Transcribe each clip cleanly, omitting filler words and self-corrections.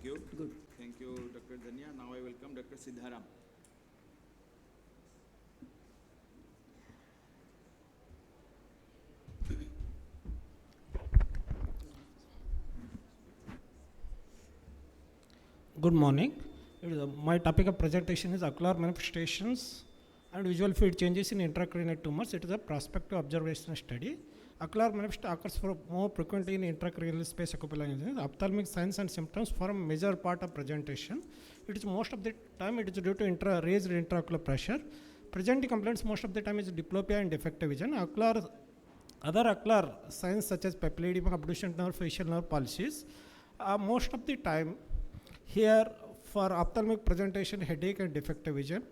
Thank you. Good. Thank you, Dr. Danya. Now I welcome Dr. Siddharam. Good morning. My topic of presentation is ocular manifestations and visual field changes in intracranial tumors. It is a prospective observational study. Ocular manifestation occurs more frequently in intracranial space occupied. Ophthalmic signs and symptoms form a major part of presentation. It is most of the time it is due to raised intraocular pressure. Presenting complaints most of the time is diplopia and defective vision. Other ocular signs such as papilledema, abducent nerve, facial nerve palsies. Most of the time here for ophthalmic presentation, headache and defective vision.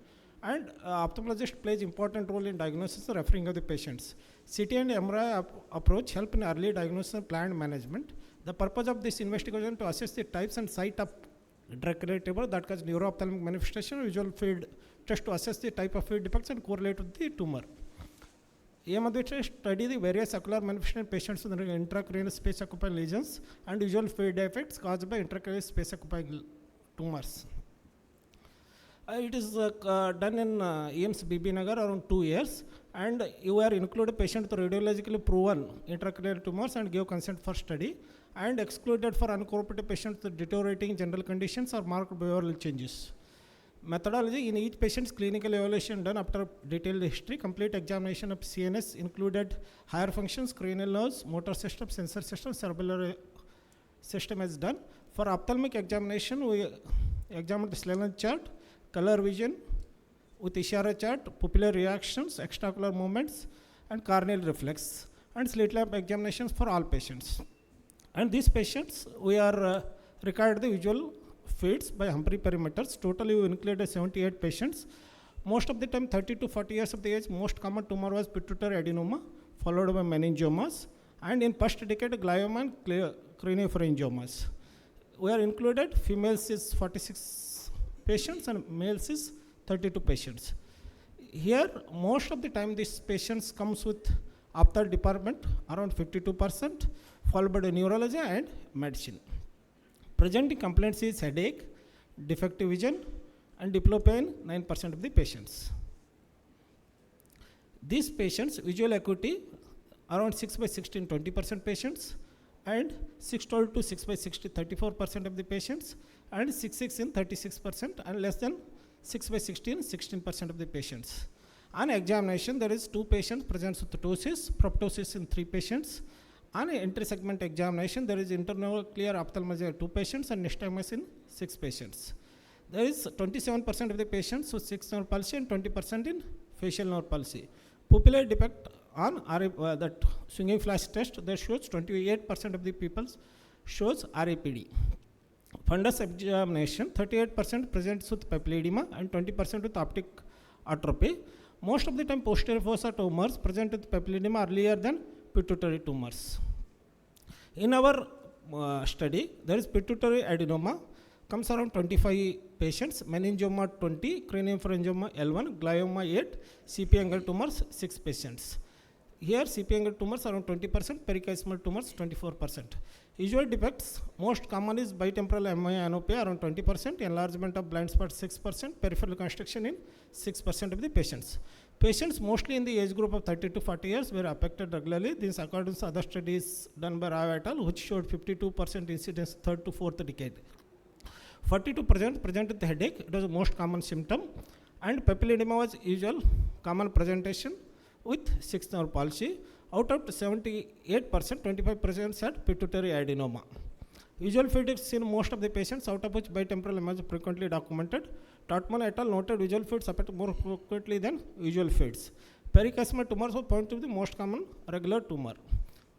And ophthalmologist plays important role in diagnosis and referring of the patients. CT and MRI approach help in early diagnosis and planned management. The purpose of this investigation to assess the types and site of intracranial tumor that cause neuro-ophthalmic manifestation, visual field test to assess the type of field defects and correlate with the tumor. Aim of the test study the various ocular manifestation patients with intracranial space occupied lesions and visual field defects caused by intracranial space occupied tumors. It is done in AIMS BB Nagar around 2 years, and you are included patient with radiologically proven intracranial tumors and give consent for study, and excluded for uncooperative patients with deteriorating general conditions or marked behavioral changes. Methodology: in each patient's clinical evaluation done after detailed history, complete examination of CNS included higher functions, cranial nerves, motor system, sensor system, cerebellar system is done. For ophthalmic examination, we examined the Snellen chart, color vision with Ishara chart, pupillary reactions, extraocular movements, and corneal reflex, and slit lamp examinations for all patients. And these patients, we are recorded the visual fields by Humphrey perimeters. Totally, we included 78 patients. Most of the time, 30 to 40 years of the age, most common tumor was pituitary adenoma, followed by meningiomas, and in first decade, glioma and craniopharyngiomas. We are included, females is 46 patients and males is 32 patients. Here, most of the time, these patients comes with ophthalmic department, around 52%, followed by the neurology and medicine. Presenting complaints is headache, defective vision, and diplopia in 9% of the patients. These patients, visual acuity, around 6 by 16, 20% patients, and 612 to 6 by 60, 34% of the patients, and 6/6 in 36%, and less than 6 by 16, 16% of the patients. On examination, there is 2 patients presents with ptosis, proptosis in 3 patients. On entry segment examination, there is internuclear ophthalmology in 2 patients and nystagmus in 6 patients. There is 27% of the patients with 6 nerve palsy and 20% in facial nerve palsy. Pupillary defect on that swinging flash test, that shows 28% of the people shows RAPD. Fundus examination, 38% presents with papilledema and 20% with optic atrophy. Most of the time, posterior fossa tumors present with papilledema earlier than pituitary tumors. In our study, there is pituitary adenoma, comes around 25 patients, meningioma 20, craniopharyngioma L1, glioma 8, CP angle tumors 6 patients. Here CP angle tumors around 20%, perichiasmal tumors 24%. Visual defects, most common is bitemporal myopia around 20%, enlargement of blind spot 6%, peripheral constriction in 6% of the patients. Patients mostly in the age group of 30 to 40 years were affected regularly. This according to other studies done by Rao et al., which showed 52% incidence 3rd to 4th decade. 42% presented with headache, it was the most common symptom, and papilledema was usual common presentation with 6 nerve palsy. Out of 78%, 25% had pituitary adenoma. Visual field is seen in most of the patients, out of which bitemporal image frequently documented. Totman et al. Noted visual fields affect more frequently than visual fields. Perichiasmal tumors were point to the most common regular tumor.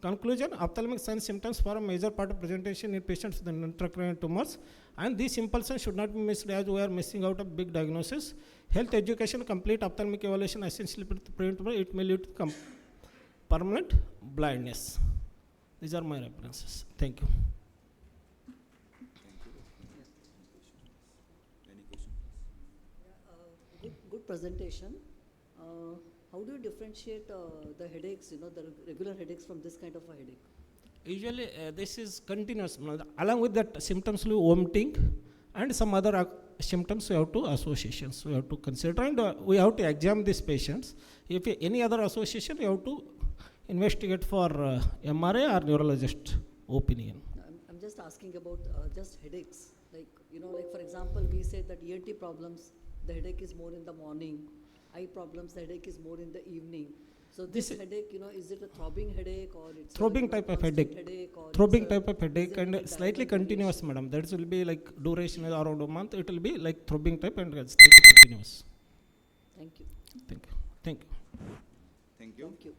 Conclusion: ophthalmic signs symptoms form a major part of presentation in patients with intracranial tumors, and these simple signs should not be missed as we are missing out of big diagnosis. Health education, complete ophthalmic evaluation essentially prevent it may lead to permanent blindness. These are my references. Thank you. Any question? Good presentation. How do you differentiate the headaches, the regular headaches from this kind of a headache? Usually this is continuous. Along with that symptoms, vomiting and some other symptoms we have to associations we have to consider, and we have to examine these patients. If any other association, we have to investigate for MRI or neurologist opinion. I'm just asking about just headaches. Like, like for example, we say that ENT problems, the headache is more in the morning. Eye problems, the headache is more in the evening. So this headache, is it a throbbing headache or it's Throbbing type of headache. Throbbing type of headache and slightly continuous, madam. That will be like duration is around a month. It will be like throbbing type and slightly continuous. Thank you. Thank you. Thank you. Thank you. Thank you.